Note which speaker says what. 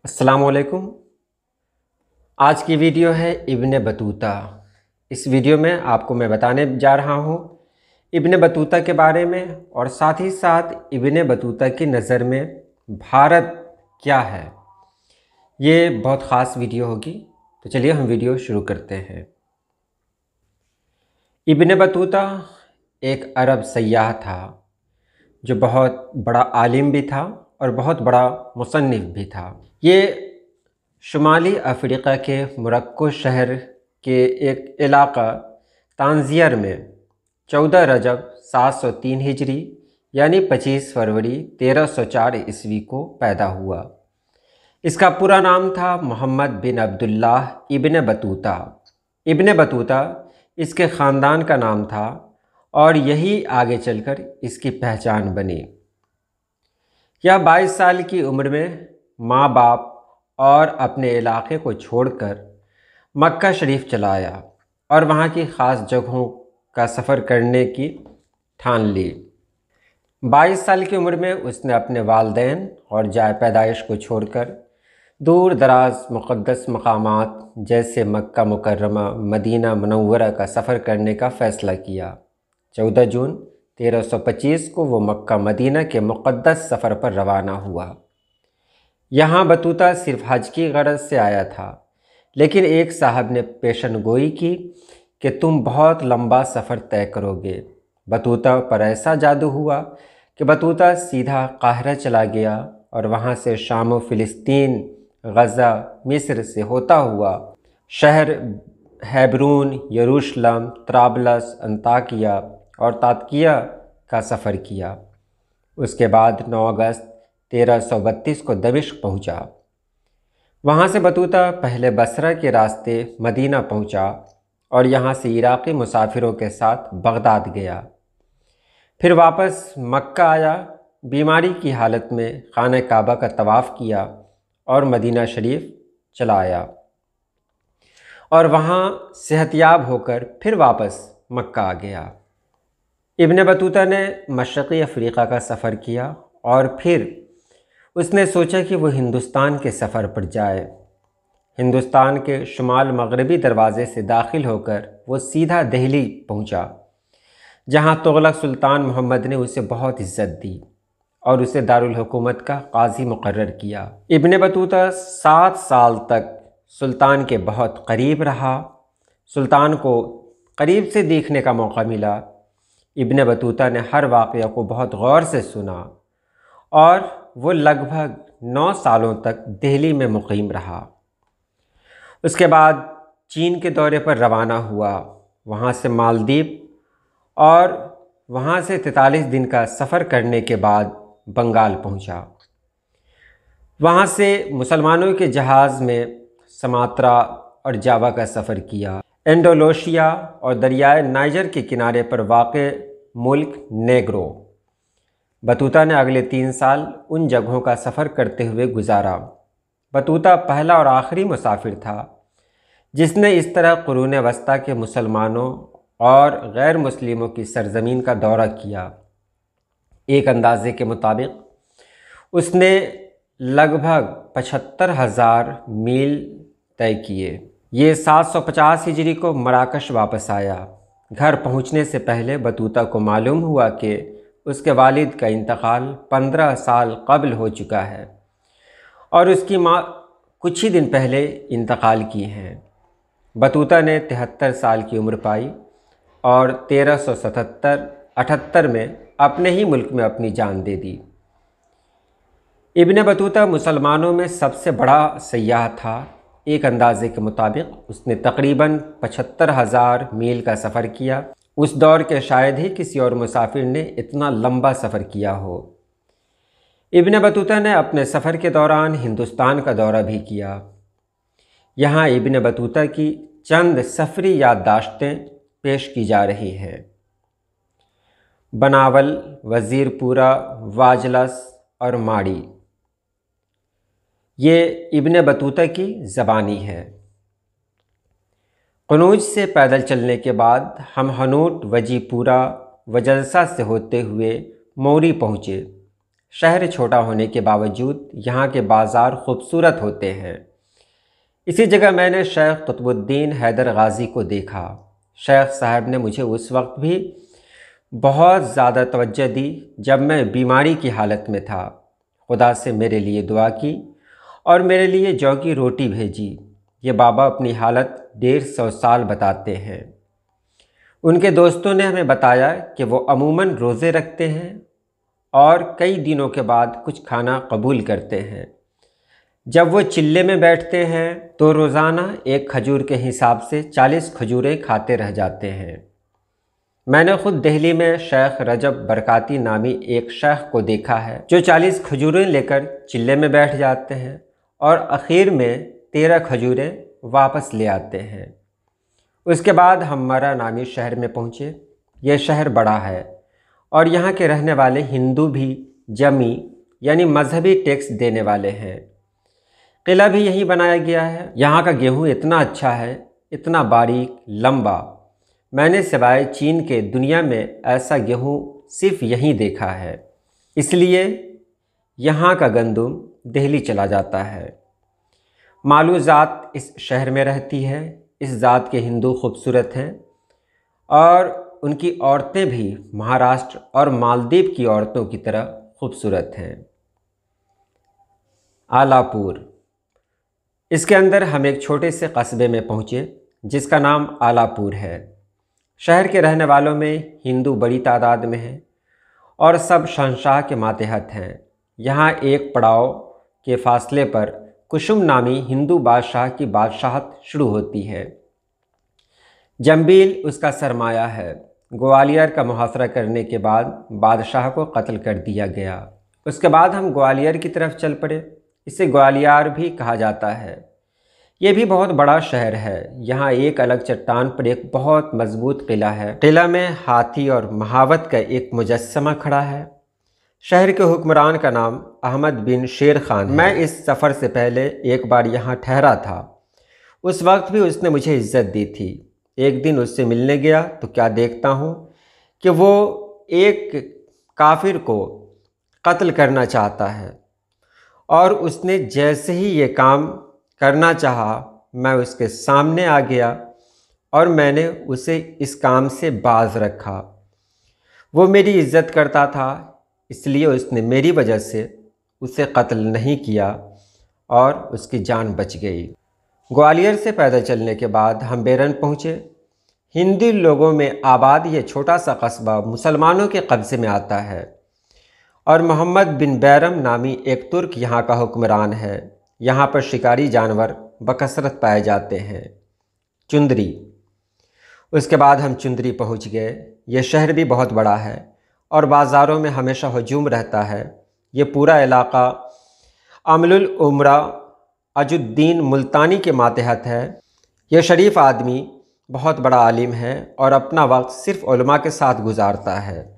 Speaker 1: السلام علیکم۔ آج کی ویڈیو ہے ابن بطوطہ۔ اس ویڈیو میں آپ کو میں بتانے جا رہا ہوں ابن بطوطہ کے بارے میں، اور ساتھ ہی ساتھ ابن بطوطہ کی نظر میں بھارت کیا ہے۔ یہ بہت خاص ویڈیو ہوگی، تو چلیے ہم ویڈیو شروع کرتے ہیں۔ ابن بطوطہ ایک عرب سیاح تھا جو بہت بڑا عالم بھی تھا اور بہت بڑا مصنف بھی تھا۔ یہ شمالی افریقہ کے موروکو شہر کے ایک علاقہ تانزیر میں 14 رجب 703 ہجری یعنی 25 فروری 1304 عیسوی کو پیدا ہوا۔ اس کا پورا نام تھا محمد بن عبداللہ ابن بطوطہ۔ ابن بطوطہ اس کے خاندان کا نام تھا اور یہی آگے چل کر اس کی پہچان بنی۔ یہ 22 سال کی عمر میں ماں باپ اور اپنے علاقے کو چھوڑ کر مکہ شریف چلا آیا اور وہاں کی خاص جگہوں کا سفر کرنے کی ٹھان لی۔ 22 سال کی عمر میں اس نے اپنے والدین اور جائے پیدائش کو چھوڑ کر دور دراز مقدس مقامات جیسے مکہ مکرمہ، مدینہ منورہ کا سفر کرنے کا فیصلہ کیا۔ 14 جون 1325 کو وہ مکہ مدینہ کے مقدس سفر پر روانہ ہوا۔ یہاں بطوطہ صرف حج کی غرض سے آیا تھا، لیکن ایک صاحب نے پیشن گوئی کی کہ تم بہت لمبا سفر طے کرو گے۔ بطوطہ پر ایسا جادو ہوا کہ بطوطہ سیدھا قاہرہ چلا گیا اور وہاں سے شام و فلسطین، غزہ، مصر سے ہوتا ہوا شہر ہیبرون، یروشلم، طرابلس، انطاکیہ اور تاتکیہ کا سفر کیا۔ اس کے بعد 9 اگست 1332 کو دمشق پہنچا۔ وہاں سے بطوطہ پہلے بصرہ کے راستے مدینہ پہنچا اور یہاں سے عراقی مسافروں کے ساتھ بغداد گیا۔ پھر واپس مکہ آیا، بیماری کی حالت میں خانہ کعبہ کا طواف کیا اور مدینہ شریف چلا آیا اور وہاں صحت یاب ہو کر پھر واپس مکہ آ گیا۔ ابن بطوطہ نے مشرقی افریقہ کا سفر کیا اور پھر اس نے سوچا کہ وہ ہندوستان کے سفر پر جائے۔ ہندوستان کے شمال مغربی دروازے سے داخل ہو کر وہ سیدھا دہلی پہنچا، جہاں تغلق سلطان محمد نے اسے بہت عزت دی اور اسے دارالحکومت کا قاضی مقرر کیا۔ ابن بطوطہ 7 سال تک سلطان کے بہت قریب رہا۔ سلطان کو قریب سے دیکھنے کا موقع ملا۔ ابن بطوطہ نے ہر واقعہ کو بہت غور سے سنا اور وہ لگ بھگ 9 سالوں تک دہلی میں مقیم رہا۔ اس کے بعد چین کے دورے پر روانہ ہوا، وہاں سے مالدیپ اور وہاں سے 43 دن کا سفر کرنے کے بعد بنگال پہنچا۔ وہاں سے مسلمانوں کے جہاز میں سماترا اور جاوا کا سفر کیا۔ انڈونیشیا اور دریائے نائجر کے کنارے پر واقع ملک نیگرو۔ بطوطہ نے اگلے 3 سال ان جگہوں کا سفر کرتے ہوئے گزارا۔ بطوطہ پہلا اور آخری مسافر تھا جس نے اس طرح قرون وسطیٰ کے مسلمانوں اور غیر مسلموں کی سرزمین کا دورہ کیا۔ ایک اندازے کے مطابق اس نے لگ بھگ 75,000 میل طے کیے۔ یہ 750 ہجری کو مراکش واپس آیا۔ گھر پہنچنے سے پہلے بطوطہ کو معلوم ہوا کہ اس کے والد کا انتقال 15 سال قبل ہو چکا ہے اور اس کی ماں کچھ ہی دن پہلے انتقال کی ہیں۔ بطوطہ نے 73 سال کی عمر پائی اور 1377-78 میں اپنے ہی ملک میں اپنی جان دے دی۔ ابن بطوطہ مسلمانوں میں سب سے بڑا سیاح تھا۔ ایک اندازے کے مطابق اس نے تقریباً 75,000 میل کا سفر کیا۔ اس دور کے شاید ہی کسی اور مسافر نے اتنا لمبا سفر کیا ہو۔ ابن بطوطہ نے اپنے سفر کے دوران ہندوستان کا دورہ بھی کیا۔ یہاں ابن بطوطہ کی چند سفری یادداشتیں پیش کی جا رہی ہیں۔ بناول، وزیر پورہ، واجلس اور ماڑی یہ ابن بطوطہ کی زبانی ہے۔ قنوج سے پیدل چلنے کے بعد ہم ہنوٹ، وجی پورہ، وجلسہ سے ہوتے ہوئے موری پہنچے۔ شہر چھوٹا ہونے کے باوجود یہاں کے بازار خوبصورت ہوتے ہیں۔ اسی جگہ میں نے شیخ قطب الدین حیدر غازی کو دیکھا۔ شیخ صاحب نے مجھے اس وقت بھی بہت زیادہ توجہ دی جب میں بیماری کی حالت میں تھا۔ خدا سے میرے لیے دعا کی اور میرے لیے جو کی روٹی بھیجی۔ یہ بابا اپنی حالت 150 سال بتاتے ہیں۔ ان کے دوستوں نے ہمیں بتایا کہ وہ عموماً روزے رکھتے ہیں اور کئی دنوں کے بعد کچھ کھانا قبول کرتے ہیں۔ جب وہ چلے میں بیٹھتے ہیں تو روزانہ ایک کھجور کے حساب سے 40 کھجوریں کھاتے رہ جاتے ہیں۔ میں نے خود دہلی میں شیخ رجب برکاتی نامی ایک شیخ کو دیکھا ہے جو 40 کھجوریں لے کر چلے میں بیٹھ جاتے ہیں اور اخیر میں 13 کھجوریں واپس لے آتے ہیں۔ اس کے بعد ہم مرا نامی شہر میں پہنچے۔ یہ شہر بڑا ہے اور یہاں کے رہنے والے ہندو بھی جمی یعنی مذہبی ٹیکس دینے والے ہیں۔ قلعہ بھی یہیں بنایا گیا ہے۔ یہاں کا گیہوں اتنا اچھا ہے، اتنا باریک لمبا، میں نے سوائے چین کے دنیا میں ایسا گیہوں صرف یہیں دیکھا ہے۔ اس لیے یہاں کا گندم دہلی چلا جاتا ہے۔ مالو ذات اس شہر میں رہتی ہے۔ اس ذات کے ہندو خوبصورت ہیں اور ان کی عورتیں بھی مہاراشٹر اور مالدیپ کی عورتوں کی طرح خوبصورت ہیں۔ آلاپور، اس کے اندر ہم ایک چھوٹے سے قصبے میں پہنچے جس کا نام آلاپور ہے۔ شہر کے رہنے والوں میں ہندو بڑی تعداد میں ہیں اور سب شہنشاہ کے ماتحت ہیں۔ یہاں ایک پڑاؤ کے فاصلے پر کشم نامی ہندو بادشاہ کی بادشاہت شروع ہوتی ہے۔ جمبیل اس کا سرمایہ ہے۔ گوالیار کا محاصرہ کرنے کے بعد بادشاہ کو قتل کر دیا گیا۔ اس کے بعد ہم گوالیار کی طرف چل پڑے۔ اسے گوالیار بھی کہا جاتا ہے۔ یہ بھی بہت بڑا شہر ہے۔ یہاں ایک الگ چٹان پر ایک بہت مضبوط قلعہ ہے۔ قلعہ میں ہاتھی اور مہاوت کا ایک مجسمہ کھڑا ہے۔ شہر کے حکمران کا نام احمد بن شیر خان ہے۔ میں اس سفر سے پہلے ایک بار یہاں ٹھہرا تھا۔ اس وقت بھی اس نے مجھے عزت دی تھی۔ ایک دن اس سے ملنے گیا تو کیا دیکھتا ہوں کہ وہ ایک کافر کو قتل کرنا چاہتا ہے، اور اس نے جیسے ہی یہ کام کرنا چاہا میں اس کے سامنے آ گیا اور میں نے اسے اس کام سے باز رکھا۔ وہ میری عزت کرتا تھا، اس لیے اس نے میری وجہ سے اسے قتل نہیں کیا اور اس کی جان بچ گئی۔ گوالیار سے پیدل چلنے کے بعد ہم بیرن پہنچے۔ ہندی لوگوں میں آباد یہ چھوٹا سا قصبہ مسلمانوں کے قبضے میں آتا ہے اور محمد بن بیرم نامی ایک ترک یہاں کا حکمران ہے۔ یہاں پر شکاری جانور بکثرت پائے جاتے ہیں۔ چندری، اس کے بعد ہم چندری پہنچ گئے۔ یہ شہر بھی بہت بڑا ہے اور بازاروں میں ہمیشہ ہجوم رہتا ہے۔ یہ پورا علاقہ عمل العمرہ عج الدین ملتانی کے ماتحت ہے۔ یہ شریف آدمی بہت بڑا عالم ہے اور اپنا وقت صرف علماء کے ساتھ گزارتا ہے۔